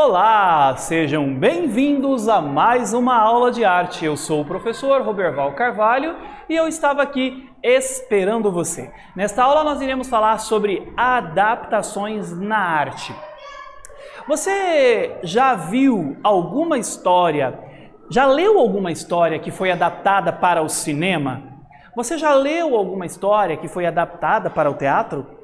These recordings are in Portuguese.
Olá, sejam bem-vindos a mais uma aula de arte. Eu sou o professor Roberval Carvalho e eu estava aqui esperando você. Nesta aula nós iremos falar sobre adaptações na arte. Você já viu alguma história, já leu alguma história que foi adaptada para o cinema? Você já leu alguma história que foi adaptada para o teatro?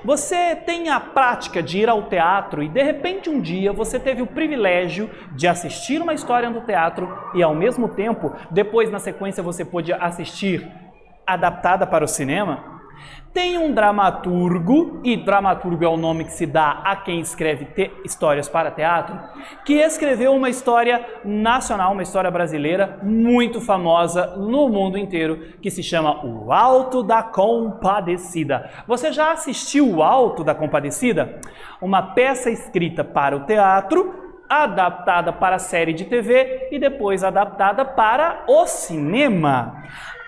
Você tem a prática de ir ao teatro e de repente um dia você teve o privilégio de assistir uma história no teatro e ao mesmo tempo, depois na sequência você pôde assistir adaptada para o cinema? Tem um dramaturgo, e dramaturgo é o nome que se dá a quem escreve histórias para teatro, que escreveu uma história nacional, uma história brasileira muito famosa no mundo inteiro, que se chama O Alto da Compadecida. Você já assistiu O Alto da Compadecida? Uma peça escrita para o teatro, adaptada para a série de TV e depois adaptada para o cinema.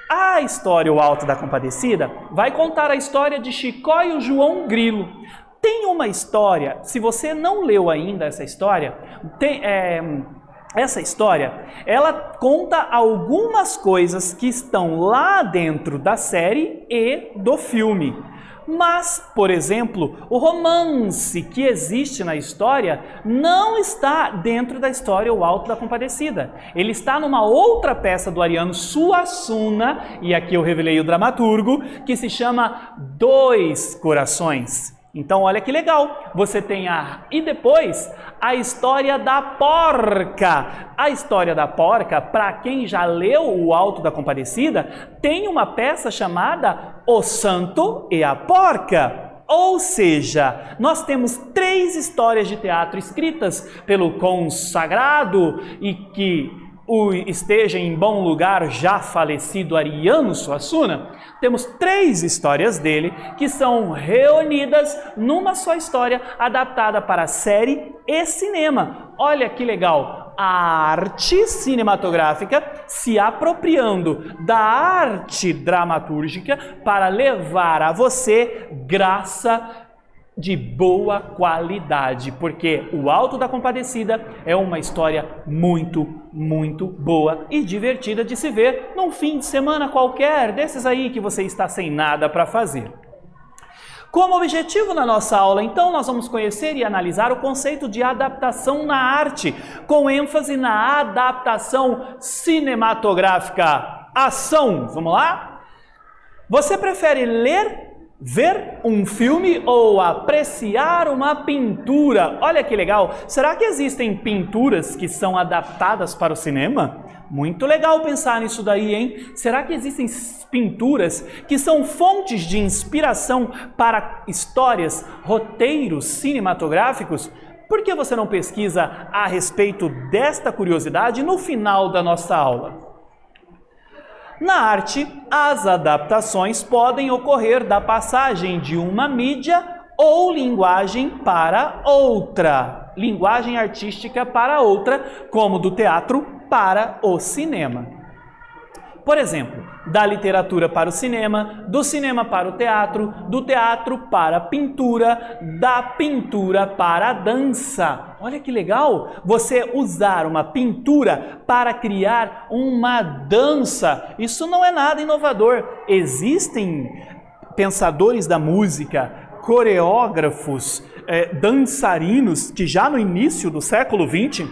A história O Alto da Compadecida vai contar a história de Chicó e o João Grilo. Tem uma história, se você não leu ainda essa história, essa história, ela conta algumas coisas que estão lá dentro da série e do filme. Mas, por exemplo, o romance que existe na história não está dentro da história O Alto da Compadecida. Ele está numa outra peça do Ariano Suassuna, e aqui eu revelei o dramaturgo, que se chama Dois Corações. Então, olha que legal, você tem e depois a história da porca. A história da porca, para quem já leu O Alto da Compadecida, tem uma peça chamada O Santo e a Porca. Ou seja, nós temos 3 histórias de teatro escritas pelo consagrado e que esteja em bom lugar já falecido Ariano Suassuna. Temos 3 histórias dele que são reunidas numa só história adaptada para série e cinema. Olha que legal! A arte cinematográfica se apropriando da arte dramatúrgica para levar a você graça de boa qualidade, porque O Alto da Compadecida é uma história muito boa e divertida de se ver num fim de semana qualquer, desses aí que você está sem nada para fazer. Como objetivo na nossa aula, então, nós vamos conhecer e analisar o conceito de adaptação na arte, com ênfase na adaptação cinematográfica. Ação, vamos lá? Você prefere ver um filme ou apreciar uma pintura? Olha que legal! Será que existem pinturas que são adaptadas para o cinema? Muito legal pensar nisso daí, hein? Será que existem pinturas que são fontes de inspiração para histórias, roteiros cinematográficos? Por que você não pesquisa a respeito desta curiosidade no final da nossa aula? Na arte, as adaptações podem ocorrer da passagem de uma mídia ou linguagem para outra, linguagem artística para outra, como do teatro para o cinema. Por exemplo, da literatura para o cinema, do cinema para o teatro, do teatro para a pintura, da pintura para a dança. Olha que legal você usar uma pintura para criar uma dança. Isso não é nada inovador. Existem pensadores da música, coreógrafos, dançarinos que já no início do século XX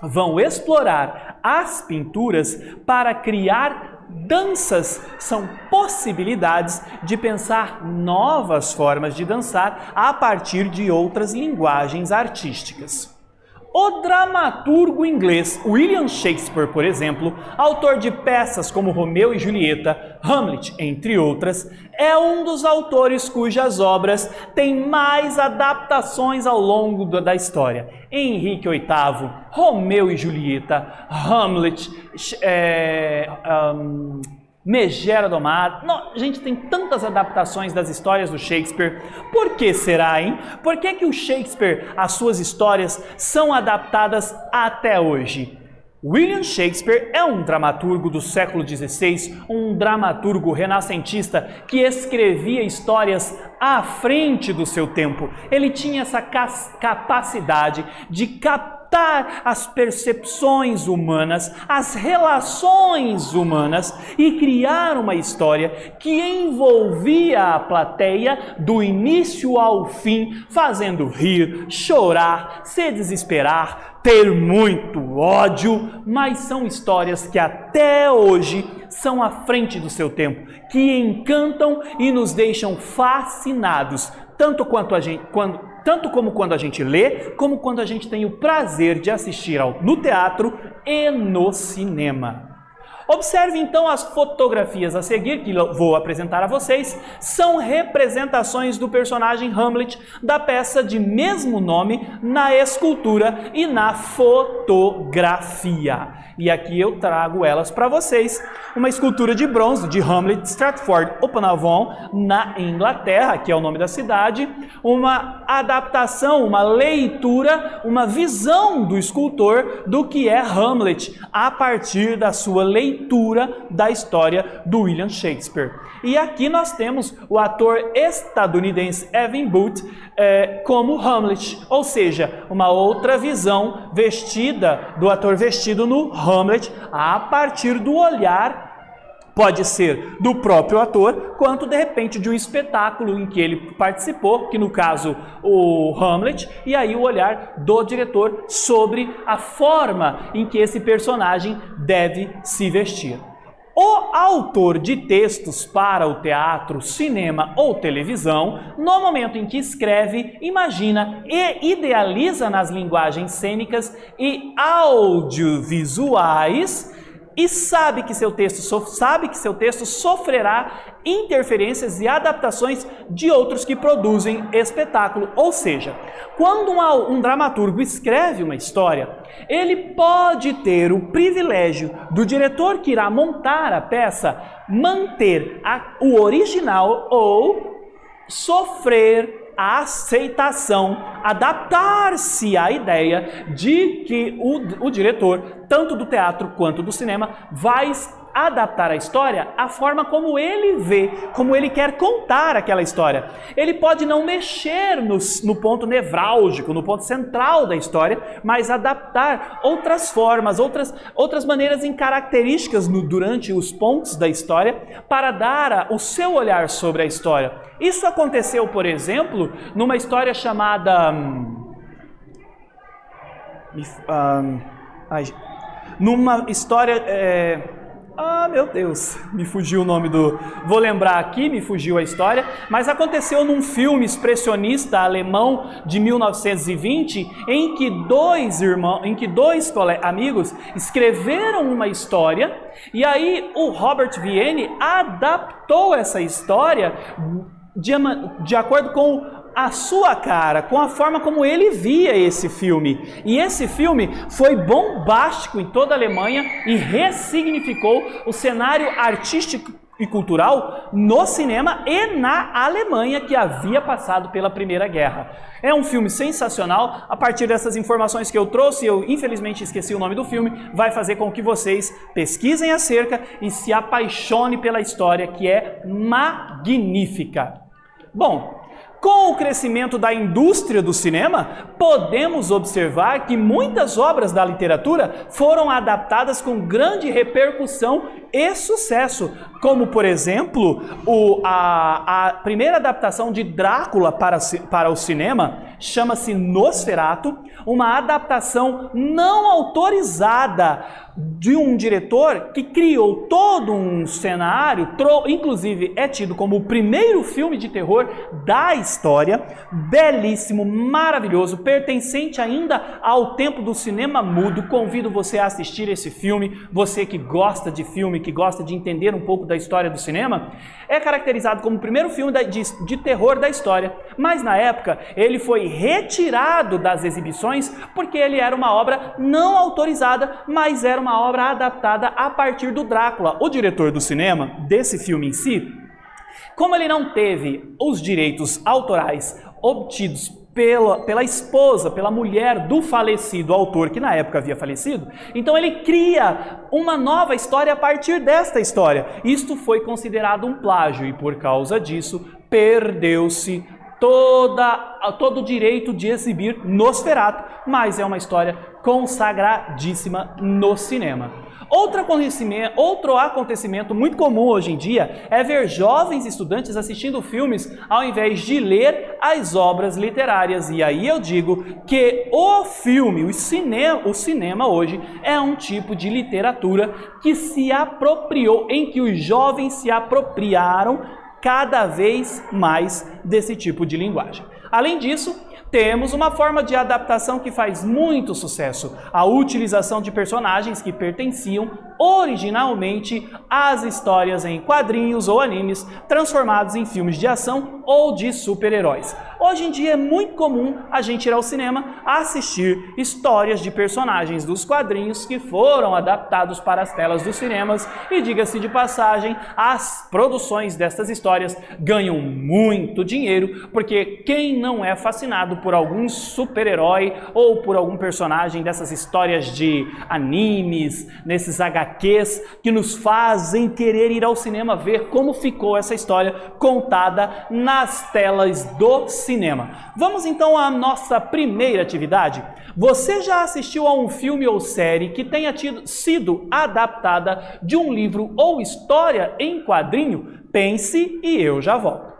vão explorar as pinturas para criar danças. São possibilidades de pensar novas formas de dançar a partir de outras linguagens artísticas. O dramaturgo inglês William Shakespeare, por exemplo, autor de peças como Romeu e Julieta, Hamlet, entre outras, é um dos autores cujas obras têm mais adaptações ao longo da história. Henrique VIII, Romeu e Julieta, Hamlet, Megera Domada. Não, gente, tem tantas adaptações das histórias do Shakespeare. Por que será, hein? Por que o Shakespeare, as suas histórias são adaptadas até hoje? William Shakespeare é um dramaturgo do século XVI, um dramaturgo renascentista que escrevia histórias à frente do seu tempo. Ele tinha essa capacidade de captar as percepções humanas, as relações humanas e criar uma história que envolvia a plateia do início ao fim, fazendo rir, chorar, se desesperar, ter muito ódio, mas são histórias que até hoje são à frente do seu tempo, que encantam e nos deixam fascinados, tanto como quando a gente lê, como quando a gente tem o prazer de assistir no teatro e no cinema. Observe então as fotografias a seguir, que vou apresentar a vocês, são representações do personagem Hamlet da peça de mesmo nome na escultura e na fotografia. E aqui eu trago elas para vocês. Uma escultura de bronze de Hamlet, Stratford-upon-Avon, na Inglaterra, que é o nome da cidade. Uma adaptação, uma leitura, uma visão do escultor do que é Hamlet, a partir da sua leitura da história do William Shakespeare. E aqui nós temos o ator estadunidense Evan Booth como Hamlet, ou seja, uma outra visão do ator vestido no Hamlet a partir do olhar, pode ser do próprio ator, quanto de repente de um espetáculo em que ele participou, que no caso o Hamlet, e aí o olhar do diretor sobre a forma em que esse personagem deve se vestir. O autor de textos para o teatro, cinema ou televisão, no momento em que escreve, imagina e idealiza nas linguagens cênicas e audiovisuais e sabe que seu texto sofrerá interferências e adaptações de outros que produzem espetáculo. Ou seja, quando um dramaturgo escreve uma história, ele pode ter o privilégio do diretor que irá montar a peça manter o original ou sofrer a aceitação, adaptar-se à ideia de que o diretor, tanto do teatro quanto do cinema, vai adaptar a história à forma como ele vê, como ele quer contar aquela história. Ele pode não mexer no ponto nevrálgico, no ponto central da história, mas adaptar outras formas, outras maneiras em características durante os pontos da história para dar o seu olhar sobre a história. Isso aconteceu, por exemplo, numa história chamada... numa história... meu Deus, me fugiu o nome Vou lembrar aqui, me fugiu a história, mas aconteceu num filme expressionista alemão de 1920, em que dois amigos escreveram uma história, e aí o Robert Vienne adaptou essa história de acordo com a sua cara, com a forma como ele via esse filme. E esse filme foi bombástico em toda a Alemanha e ressignificou o cenário artístico e cultural no cinema e na Alemanha, que havia passado pela Primeira Guerra. É um filme sensacional. A partir dessas informações que eu trouxe, eu infelizmente esqueci o nome do filme, vai fazer com que vocês pesquisem acerca e se apaixonem pela história, que é magnífica. Bom, com o crescimento da indústria do cinema, podemos observar que muitas obras da literatura foram adaptadas com grande repercussão e sucesso, como por exemplo a primeira adaptação de Drácula para o cinema, chama-se Nosferatu, uma adaptação não autorizada de um diretor que criou todo um cenário, inclusive é tido como o primeiro filme de terror da história, belíssimo, maravilhoso, pertencente ainda ao tempo do cinema mudo. Convido você a assistir esse filme, você que gosta de filme, que gosta de entender um pouco da história do cinema. É caracterizado como o primeiro filme de terror da história, mas na época ele foi retirado das exibições porque ele era uma obra não autorizada, mas era uma obra adaptada a partir do Drácula. O diretor do cinema, desse filme em si, como ele não teve os direitos autorais obtidos pela esposa, pela mulher do falecido autor, que na época havia falecido. Então ele cria uma nova história a partir desta história. Isto foi considerado um plágio e por causa disso perdeu-se todo o direito de exibir Nosferatu, mas é uma história consagradíssima no cinema. Outro acontecimento muito comum hoje em dia é ver jovens estudantes assistindo filmes ao invés de ler as obras literárias. E aí eu digo que o cinema hoje é um tipo de literatura que se apropriou, em que os jovens se apropriaram cada vez mais desse tipo de linguagem. Além disso, temos uma forma de adaptação que faz muito sucesso, a utilização de personagens que pertenciam originalmente às histórias em quadrinhos ou animes, transformados em filmes de ação ou de super-heróis. Hoje em dia é muito comum a gente ir ao cinema assistir histórias de personagens dos quadrinhos que foram adaptados para as telas dos cinemas e, diga-se de passagem, as produções destas histórias ganham muito dinheiro, porque quem não é fascinado por algum super-herói ou por algum personagem dessas histórias de animes, nesses HQs, que nos fazem querer ir ao cinema ver como ficou essa história contada nas telas do cinema. Vamos então à nossa primeira atividade. Você já assistiu a um filme ou série que tenha sido adaptada de um livro ou história em quadrinho? Pense e eu já volto.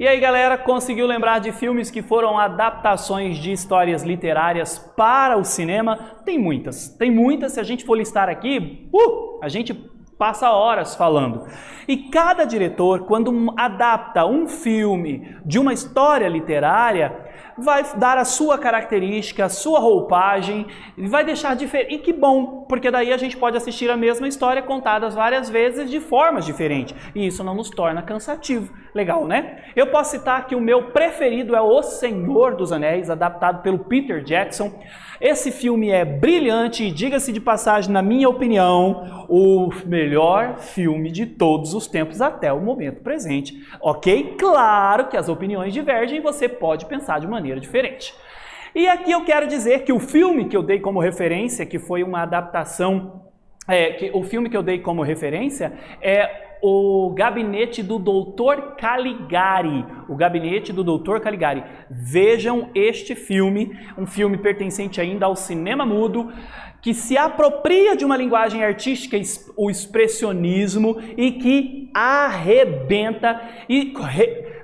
E aí, galera, conseguiu lembrar de filmes que foram adaptações de histórias literárias para o cinema? Tem muitas, se a gente for listar aqui, a gente passa horas falando. E cada diretor, quando adapta um filme de uma história literária, vai dar a sua característica, a sua roupagem, e vai deixar diferente. E que bom, porque daí a gente pode assistir a mesma história contada várias vezes de formas diferentes. E isso não nos torna cansativo. Legal, né? Eu posso citar que o meu preferido é O Senhor dos Anéis, adaptado pelo Peter Jackson. Esse filme é brilhante e, diga-se de passagem, na minha opinião, o melhor filme de todos os tempos até o momento presente. Ok? Claro que as opiniões divergem e você pode pensar de maneira diferente. E aqui eu quero dizer que o filme que eu dei como referência, que foi uma adaptação, o filme que eu dei como referência é O Gabinete do Dr. Caligari. O Gabinete do Dr. Caligari. Vejam este filme, um filme pertencente ainda ao cinema mudo, que se apropria de uma linguagem artística, o expressionismo, e que arrebenta e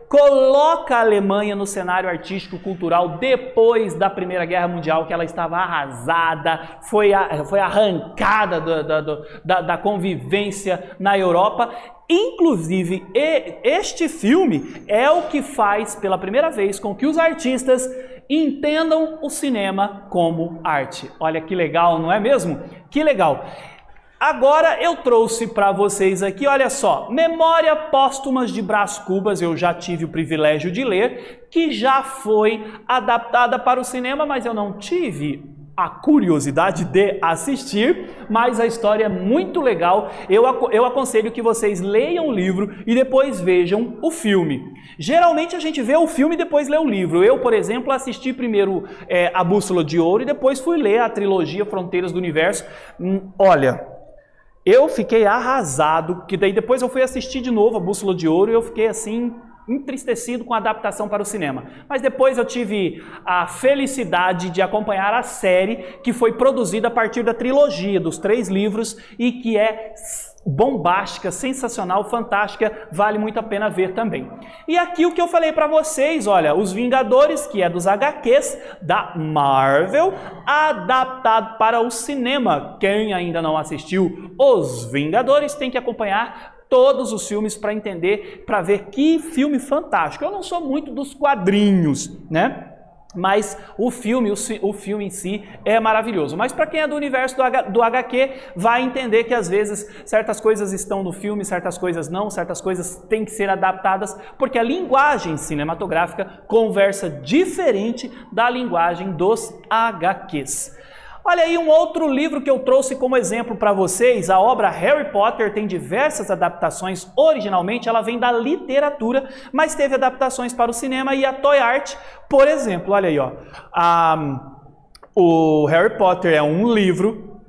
coloca a Alemanha no cenário artístico-cultural depois da Primeira Guerra Mundial, que ela estava arrasada, foi arrancada da convivência na Europa. Inclusive, este filme é o que faz pela primeira vez com que os artistas entendam o cinema como arte. Olha que legal, não é mesmo? Que legal! Agora eu trouxe para vocês aqui, olha só, Memória Póstumas de Brás Cubas, eu já tive o privilégio de ler, que já foi adaptada para o cinema, mas eu não tive a curiosidade de assistir, mas a história é muito legal. Eu aconselho que vocês leiam o livro e depois vejam o filme. Geralmente a gente vê o filme e depois lê o livro. Eu, por exemplo, assisti primeiro A Bússola de Ouro e depois fui ler a trilogia Fronteiras do Universo. Olha, eu fiquei arrasado, que daí depois eu fui assistir de novo A Bússola de Ouro e eu fiquei assim entristecido com a adaptação para o cinema. Mas depois eu tive a felicidade de acompanhar a série que foi produzida a partir da trilogia dos 3 livros e que é bombástica, sensacional, fantástica, vale muito a pena ver também. E aqui o que eu falei para vocês, olha, Os Vingadores, que é dos HQs da Marvel, adaptado para o cinema. Quem ainda não assistiu Os Vingadores tem que acompanhar todos os filmes para entender, para ver que filme fantástico. Eu não sou muito dos quadrinhos, né? Mas o filme em si é maravilhoso. Mas para quem é do universo do HQ, vai entender que às vezes certas coisas estão no filme, certas coisas não, certas coisas têm que ser adaptadas, porque a linguagem cinematográfica conversa diferente da linguagem dos HQs. Olha aí um outro livro que eu trouxe como exemplo para vocês, a obra Harry Potter tem diversas adaptações. Originalmente ela vem da literatura, mas teve adaptações para o cinema e a Toy Art, por exemplo, olha aí, ó. O Harry Potter é um livro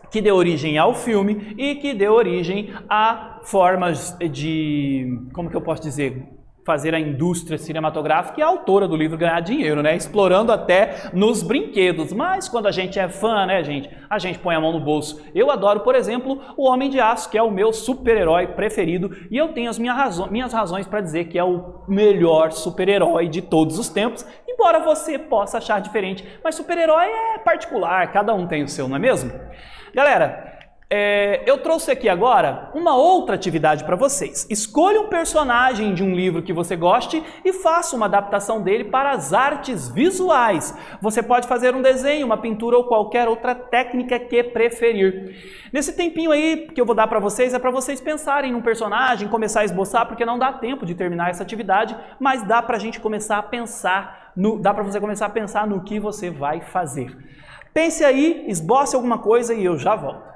que deu origem ao filme e que deu origem a formas de, como que eu posso dizer, fazer a indústria cinematográfica e a autora do livro ganhar dinheiro, né? Explorando até nos brinquedos. Mas quando a gente é fã, né, gente? A gente põe a mão no bolso. Eu adoro, por exemplo, o Homem de Aço, que é o meu super-herói preferido. E eu tenho as minhas razões para dizer que é o melhor super-herói de todos os tempos. Embora você possa achar diferente. Mas super-herói é particular, cada um tem o seu, não é mesmo? Galera, eu trouxe aqui agora uma outra atividade para vocês. Escolha um personagem de um livro que você goste e faça uma adaptação dele para as artes visuais. Você pode fazer um desenho, uma pintura ou qualquer outra técnica que preferir. Nesse tempinho aí que eu vou dar para vocês, é para vocês pensarem num personagem, começar a esboçar, porque não dá tempo de terminar essa atividade, mas dá para a gente começar a pensar, dá para você começar a pensar no que você vai fazer. Pense aí, esboce alguma coisa e eu já volto.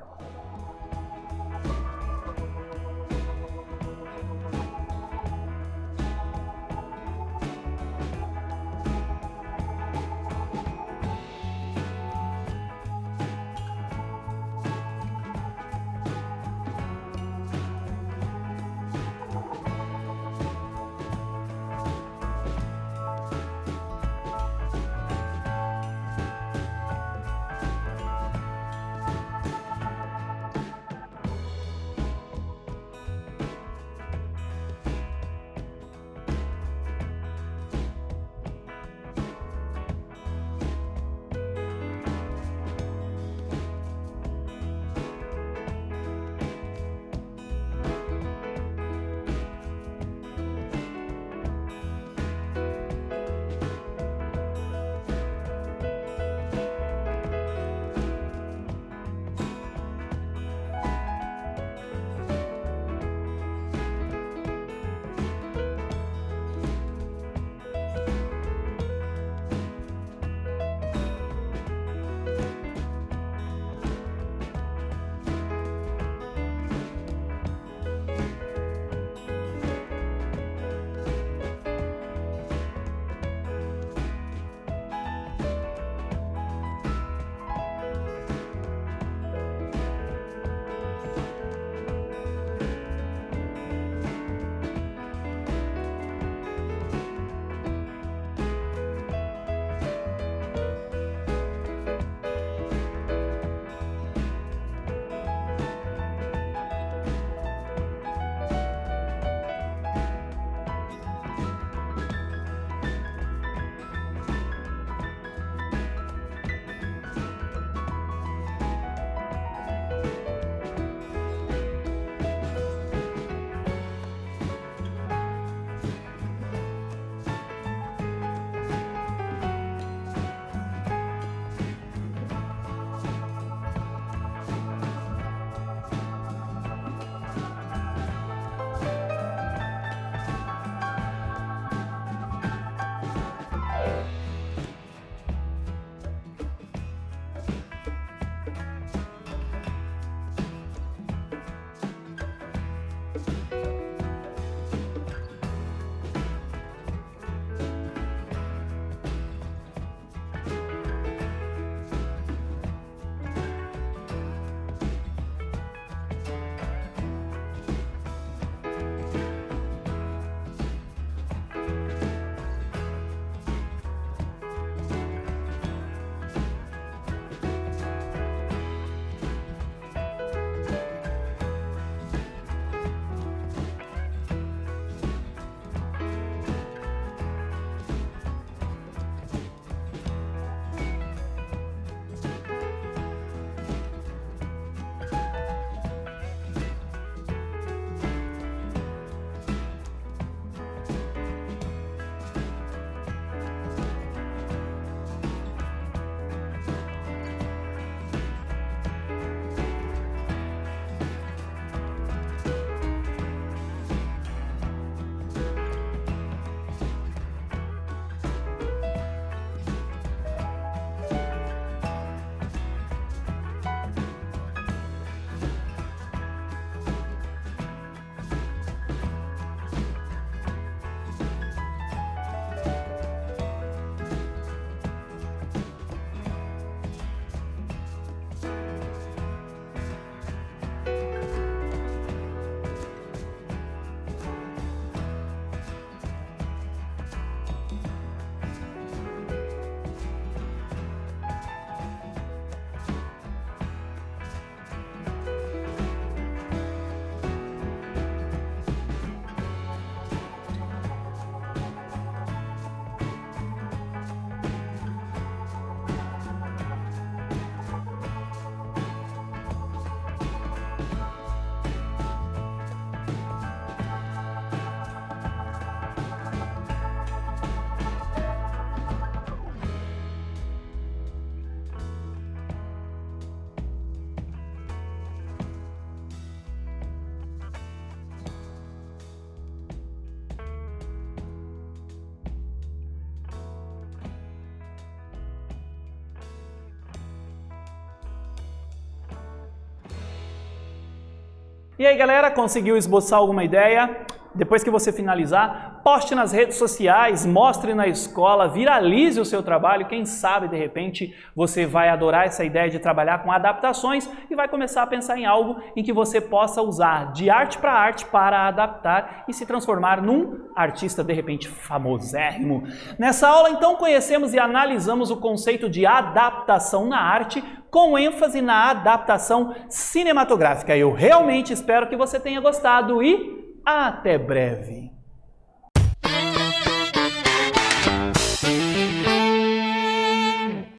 E aí, galera, conseguiu esboçar alguma ideia? Depois que você finalizar, poste nas redes sociais, mostre na escola, viralize o seu trabalho. Quem sabe, de repente, você vai adorar essa ideia de trabalhar com adaptações e vai começar a pensar em algo em que você possa usar de arte para adaptar e se transformar num artista, de repente, famosérrimo. Nessa aula, então, conhecemos e analisamos o conceito de adaptação na arte, com ênfase na adaptação cinematográfica. Eu realmente espero que você tenha gostado e até breve!